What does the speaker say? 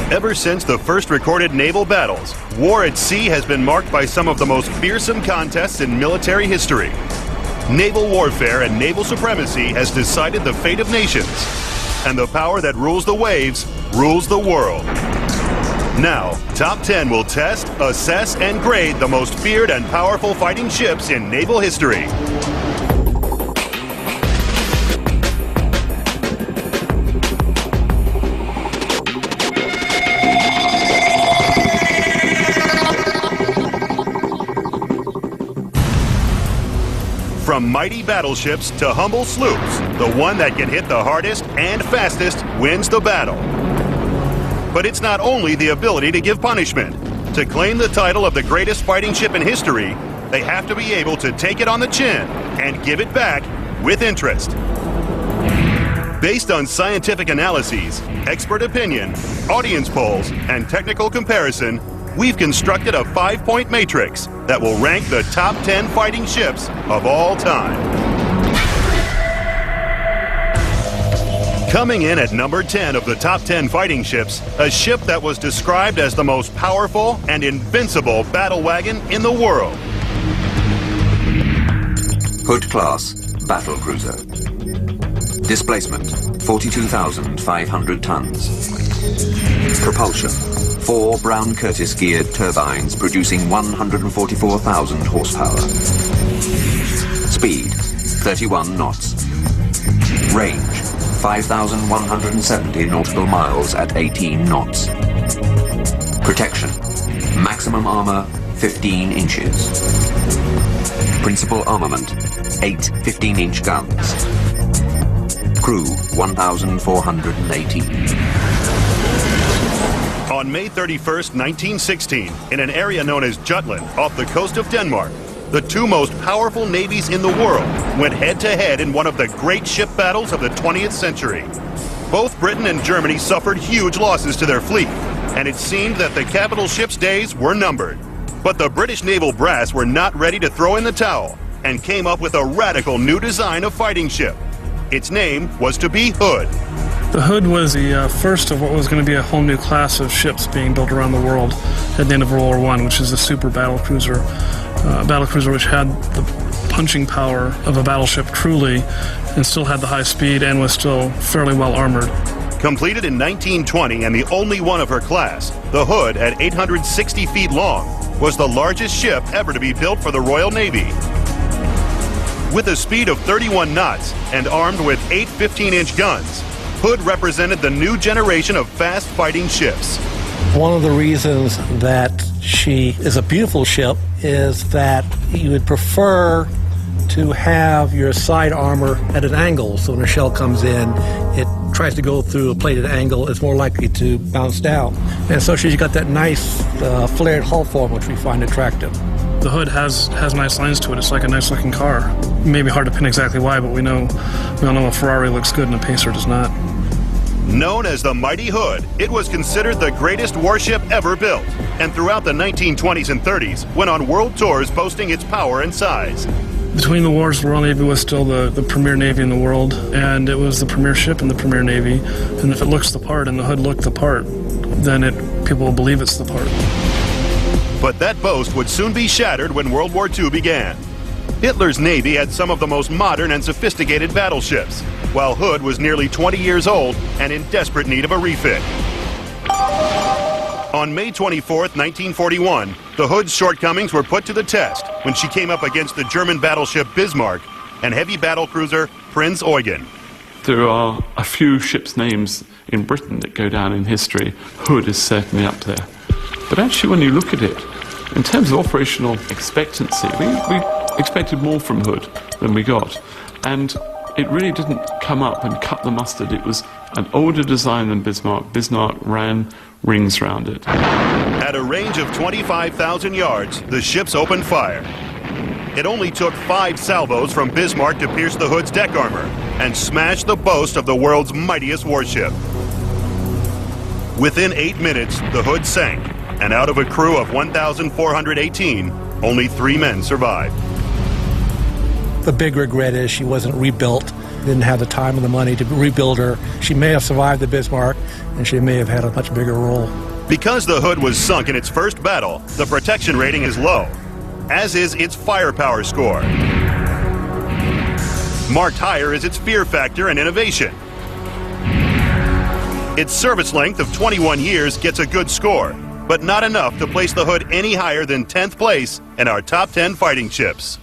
Ever since the first recorded naval battles, war at sea has been marked by some of the most fearsome contests in military history. Naval warfare and naval supremacy has decided the fate of nations, and the power that rules the waves rules the world. Now, Top 10 will test, assess, and grade the most feared and powerful fighting ships in naval history. From mighty battleships to humble sloops, the one that can hit the hardest and fastest wins the battle. But it's not only the ability to give punishment. To claim the title of the greatest fighting ship in history, they have to be able to take it on the chin and give it back with interest. Based on scientific analyses, expert opinion, audience polls, and technical comparison, we've constructed a 5-point matrix that will rank the top 10 fighting ships of all time. Coming in at number 10 of the top 10 fighting ships, a ship that was described as the most powerful and invincible battle wagon in the world. Hood Class Battlecruiser. Displacement 42,500 tons. Propulsion 4 Brown Curtis geared turbines producing 144,000 horsepower. Speed 31 knots. Range 5,170 nautical miles at 18 knots. Protection maximum armor 15 inches. Principal armament 8 15-inch guns. Crew 1,418. On May 31st, 1916, in an area known as Jutland off the coast of Denmark, the two most powerful navies in the world went head-to-head in one of the great ship battles of the 20th century. Both Britain and Germany suffered huge losses to their fleet, and it seemed that the capital ship's days were numbered. But the British naval brass were not ready to throw in the towel and came up with a radical new design of fighting ship. Its name was to be Hood. The Hood was the first of what was going to be a whole new class of ships being built around the world at the end of World War I, which is the super battlecruiser. Battlecruiser which had the punching power of a battleship truly, and still had the high speed and was still fairly well armored. Completed in 1920 and the only one of her class, the Hood, at 860 feet long, was the largest ship ever to be built for the Royal Navy. With a speed of 31 knots and armed with 8 15-inch guns, Hood represented the new generation of fast fighting ships. One of the reasons that she is a beautiful ship is that you would prefer to have your side armor at an angle, so when a shell comes in, it tries to go through a plated angle, it's more likely to bounce down. And so she's got that nice flared hull form, which we find attractive. The Hood has nice lines to it. It's like a nice looking car. Maybe hard to pin exactly why, but we all know a Ferrari looks good and a Pacer does not. Known as the Mighty Hood, it was considered the greatest warship ever built, and throughout the 1920s and 30s went on world tours boasting its power and size. Between the wars, the Royal Navy was still the premier navy in the world, and it was the premier ship in the premier navy. And if it looks the part, and the Hood looked the part, then people will believe it's the part. But that boast would soon be shattered when World War II began. Hitler's Navy had some of the most modern and sophisticated battleships, while Hood was nearly 20 years old and in desperate need of a refit. On May 24th, 1941, the Hood's shortcomings were put to the test when she came up against the German battleship Bismarck and heavy battlecruiser Prinz Eugen. There are a few ships' names in Britain that go down in history. Hood is certainly up there. But actually, when you look at it, in terms of operational expectancy, we expected more from Hood than we got. And it really didn't come up and cut the mustard. It was an older design than Bismarck. Bismarck ran rings around it. At a range of 25,000 yards, the ships opened fire. It only took 5 salvos from Bismarck to pierce the Hood's deck armor and smash the boast of the world's mightiest warship. Within 8 minutes, the Hood sank, and out of a crew of 1,418, only 3 men survived. The big regret is she wasn't rebuilt didn't have the time and the money to rebuild her. She may have survived the Bismarck, and she may have had a much bigger role. Because the Hood was sunk in its first battle, the protection rating is low, as is its firepower score. Marked higher is its fear factor and innovation. Its service length of 21 years gets a good score, but not enough to place the Hood any higher than 10th place in our top 10 fighting ships.